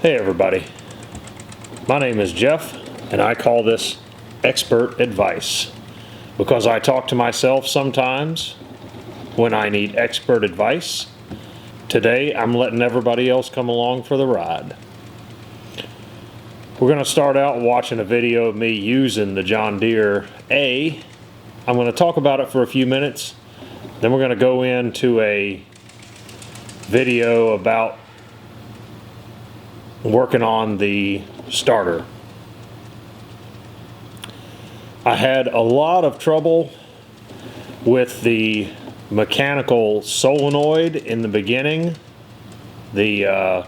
Hey everybody, my name is Jeff and I call this expert advice because I talk to myself sometimes when I need expert advice. Today I'm letting everybody else come along for the ride. We're going to start out watching a video of me using the John Deere A. I'm going to talk about it for a few minutes, then we're going to go into a video about working on the starter. I had a lot of trouble with the mechanical solenoid in the beginning. The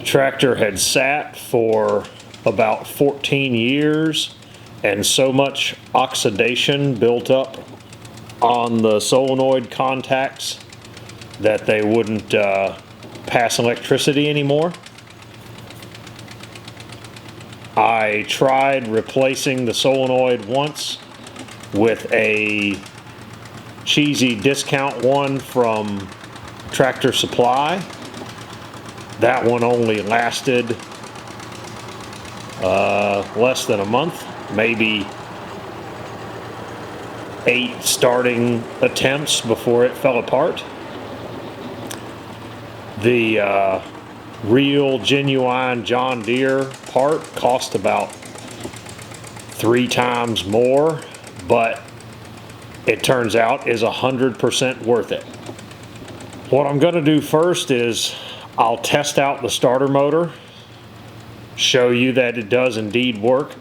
tractor had sat for about 14 years and so much oxidation built up on the solenoid contacts that they wouldn't pass electricity anymore. I tried replacing the solenoid once with a cheesy discount one from Tractor Supply. That one only lasted less than a month, maybe 8 starting attempts before it fell apart. The real genuine John Deere part cost about 3 times more, but it turns out is 100% worth it. What I'm going to do first is I'll test out the starter motor, show you that it does indeed work.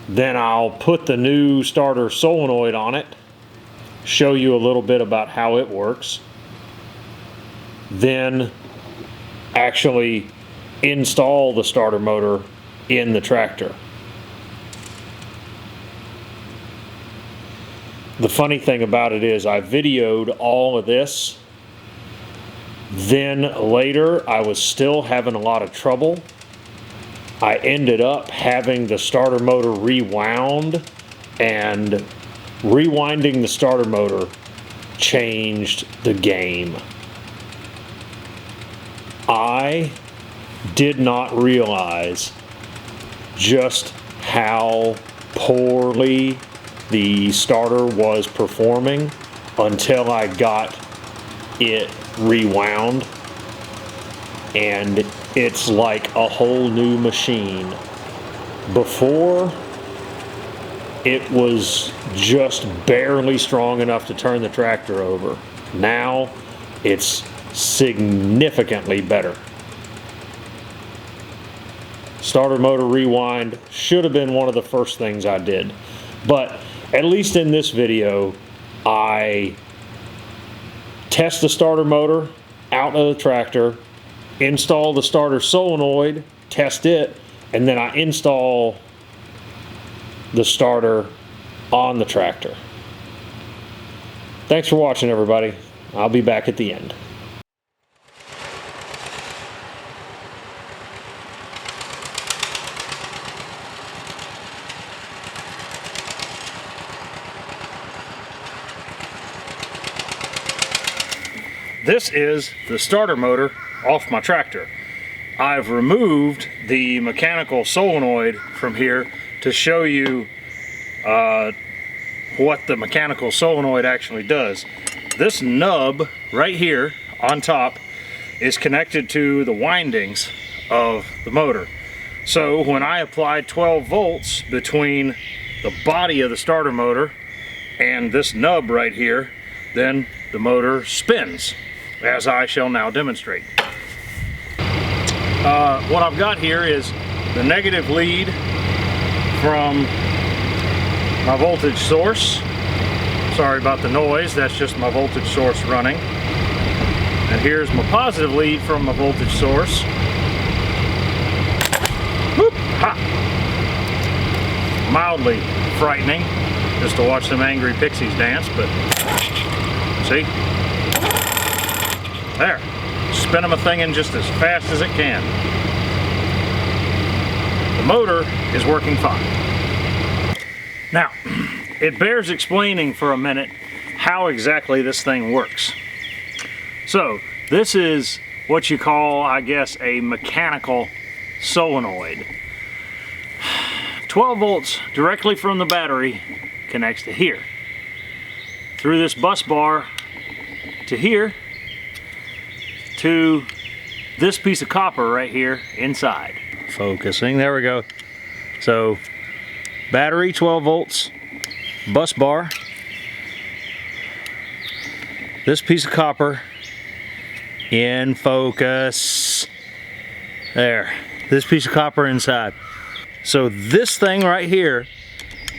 Then I'll put the new starter solenoid on it, show you a little bit about how it works. Then actually install the starter motor in the tractor. The funny thing about it is I videoed all of this, then later I was still having a lot of trouble. I ended up having the starter motor rewound, and rewinding the starter motor changed the game. I did not realize just how poorly the starter was performing until I got it rewound, and it's like a whole new machine. Before, it was just barely strong enough to turn the tractor over. Now it's significantly better. Starter motor rewind should have been one of the first things I did, but at least in this video I test the starter motor out of the tractor, install the starter solenoid, test it, and then I install the starter on the tractor. Thanks for watching, everybody. I'll be back at the end. This is the starter motor off my tractor. I've removed the mechanical solenoid from here to show you what the mechanical solenoid actually does. This nub right here on top is connected to the windings of the motor. So when I apply 12 volts between the body of the starter motor and this nub right here, then the motor spins, as I shall now demonstrate. What I've got here is the negative lead from my voltage source. Sorry about the noise, that's just my voltage source running. And here's my positive lead from my voltage source. Whoop, ha! Mildly frightening just to watch some angry pixies dance, but see? There, spinning my thing in just as fast as it can. The motor is working fine. Now, it bears explaining for a minute how exactly this thing works. So, this is what you call, I guess, a mechanical solenoid. 12 volts directly from the battery connects to here. Through this bus bar to here, to this piece of copper right here inside. Focusing, there we go. So battery 12 volts, bus bar, this piece of copper in focus. There, this piece of copper inside. So this thing right here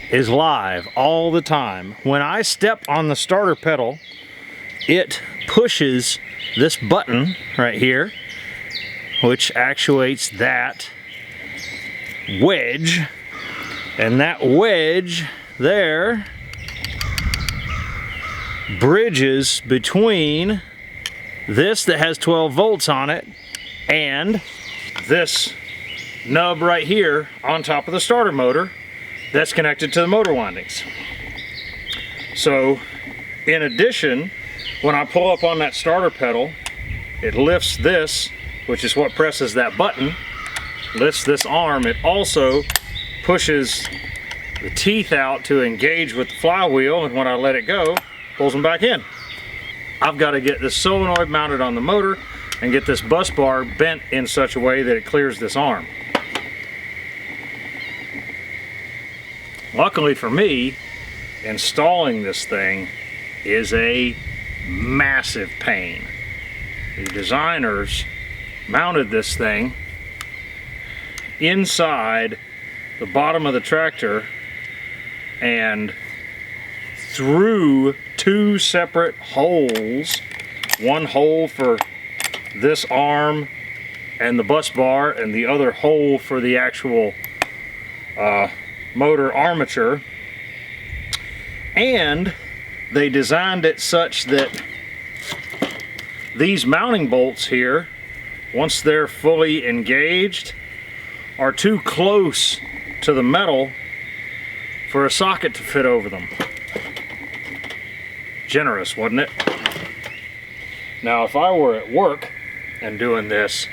is live all the time. When I step on the starter pedal, it pushes this button right here, which actuates that wedge, and that wedge there bridges between this that has 12 volts on it and this nub right here on top of the starter motor that's connected to the motor windings. So in addition, when I pull up on that starter pedal, it lifts this, which is what presses that button, lifts this arm. It also pushes the teeth out to engage with the flywheel, and when I let it go, pulls them back in. I've got to get this solenoid mounted on the motor and get this bus bar bent in such a way that it clears this arm. Luckily for me, installing this thing is a massive pain. The designers mounted this thing inside the bottom of the tractor and through two separate holes, one hole for this arm and the bus bar and the other hole for the actual motor armature. And they designed it such that these mounting bolts here, once they're fully engaged, are too close to the metal for a socket to fit over them. Generous, wasn't it? Now, if I were at work and doing this,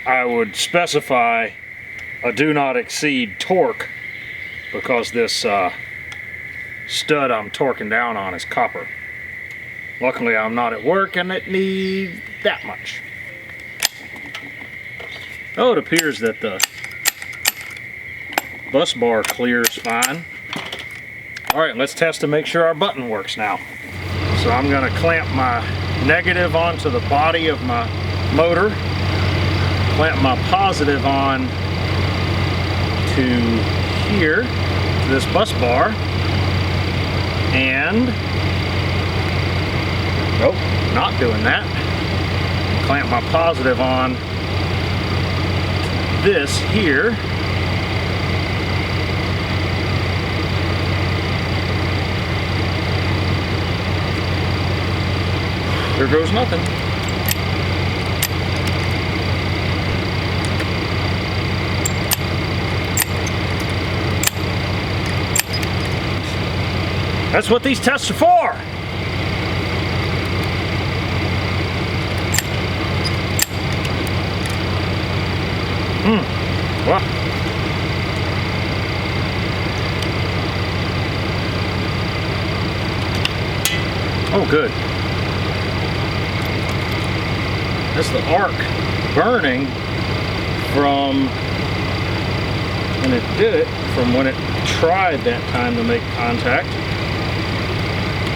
I would specify a do not exceed torque, because this stud I'm torquing down on is copper. Luckily, I'm not at work and it needs that much. Oh, it appears that the bus bar clears fine. All right, let's test to make sure our button works now. So I'm going to clamp my negative onto the body of my motor, clamp my positive on to here, to this bus bar, and nope, not doing that. Clamp my positive on this here. There goes nothing. That's what these tests are for. Well, oh good. That's the arc burning from when it did it, from when it tried that time to make contact.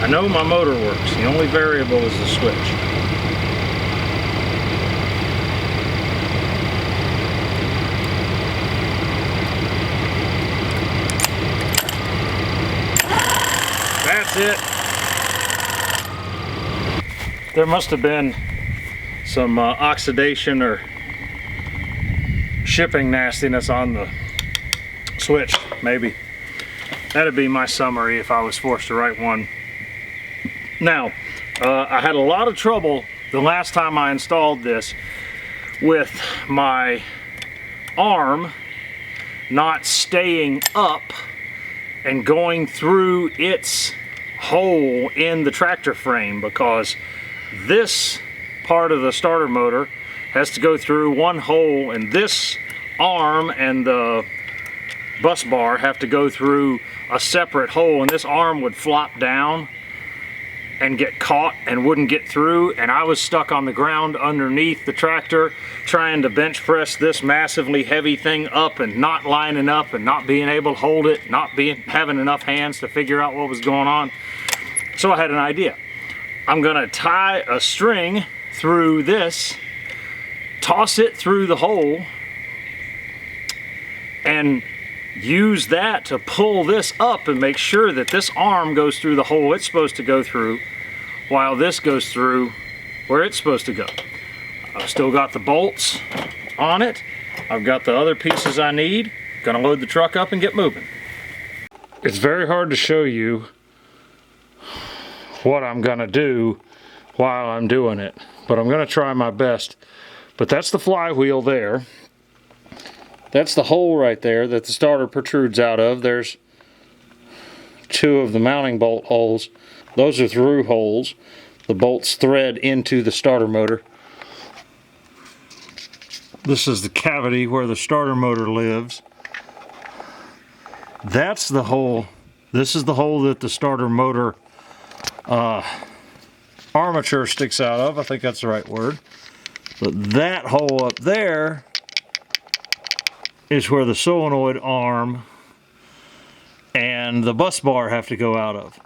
I know my motor works. The only variable is the switch. That's it. There must have been some oxidation or shipping nastiness on the switch, maybe. That'd be my summary if I was forced to write one. Now, I had a lot of trouble the last time I installed this with my arm not staying up and going through its hole in the tractor frame, because this part of the starter motor has to go through one hole, and this arm and the bus bar have to go through a separate hole, and this arm would flop down and get caught and wouldn't get through, and I was stuck on the ground underneath the tractor trying to bench press this massively heavy thing up and not lining up and not being able to hold it, not having enough hands to figure out what was going on. So I had an idea. I'm gonna tie a string through this, toss it through the hole, and use that to pull this up and make sure that this arm goes through the hole it's supposed to go through while this goes through where it's supposed to go. I've still got the bolts on it. I've got the other pieces I need. Gonna load the truck up and get moving. It's very hard to show you what I'm gonna do while I'm doing it, but I'm gonna try my best. But that's the flywheel there. That's the hole right there that the starter protrudes out of. There's two of the mounting bolt holes. Those are through holes. The bolts thread into the starter motor. This is the cavity where the starter motor lives. That's the hole. This is the hole that the starter motor armature sticks out of. I think that's the right word. But that hole up there is where the solenoid arm and the bus bar have to go out of.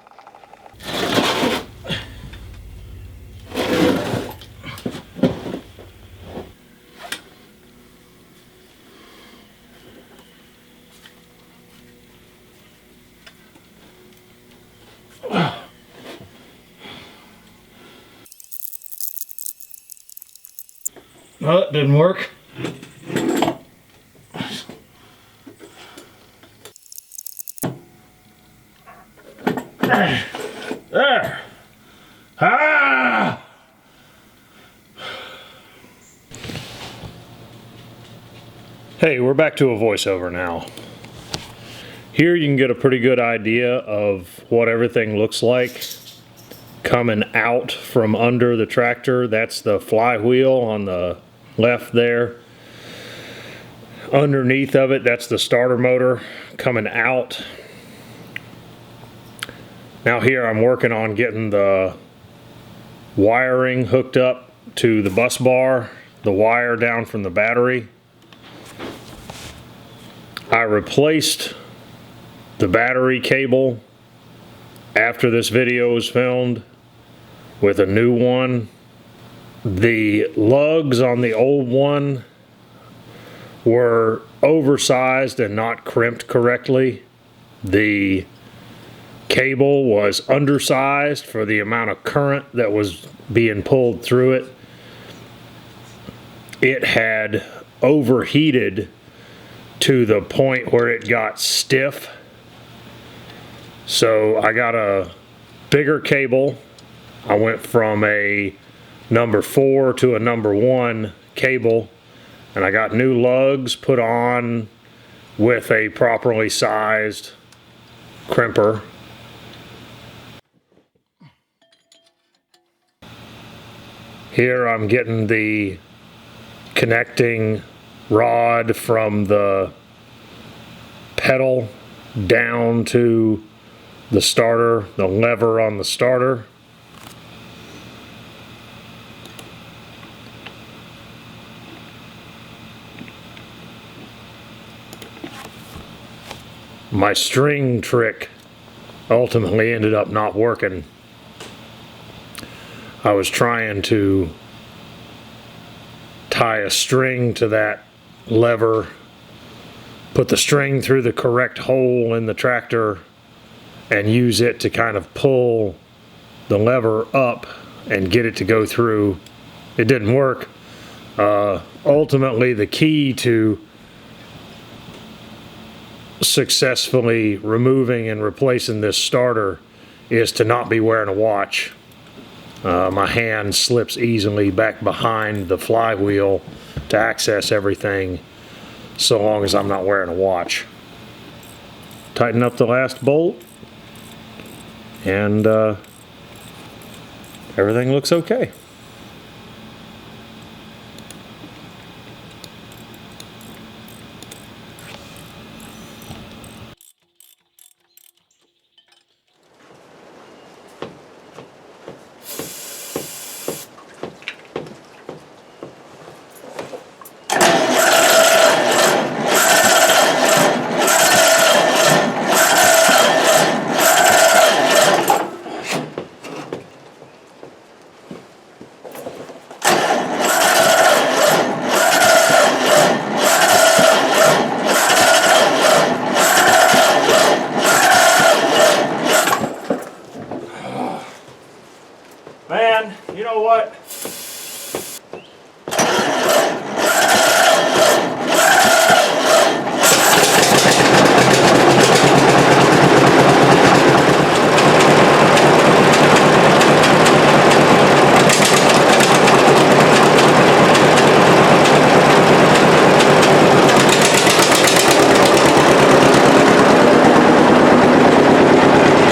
Oh, it didn't work. There. Ah! Hey, we're back to a voiceover now. Here you can get a pretty good idea of what everything looks like coming out from under the tractor. That's the flywheel on the left there. Underneath of it, that's the starter motor coming out. Now here I'm working on getting the wiring hooked up to the bus bar, the wire down from the battery. I replaced the battery cable after this video was filmed with a new one. The lugs on the old one were oversized and not crimped correctly. The cable was undersized for the amount of current that was being pulled through it. It had overheated to the point where it got stiff. So I got a bigger cable. I went from a number 4 to a number 1 cable, and I got new lugs put on with a properly sized crimper. Here I'm getting the connecting rod from the pedal down to the starter, the lever on the starter. My string trick ultimately ended up not working. I was trying to tie a string to that lever, put the string through the correct hole in the tractor, and use it to kind of pull the lever up and get it to go through. It didn't work. Ultimately, the key to successfully removing and replacing this starter is to not be wearing a watch. My hand slips easily back behind the flywheel to access everything, so long as I'm not wearing a watch. Tighten up the last bolt, and everything looks okay.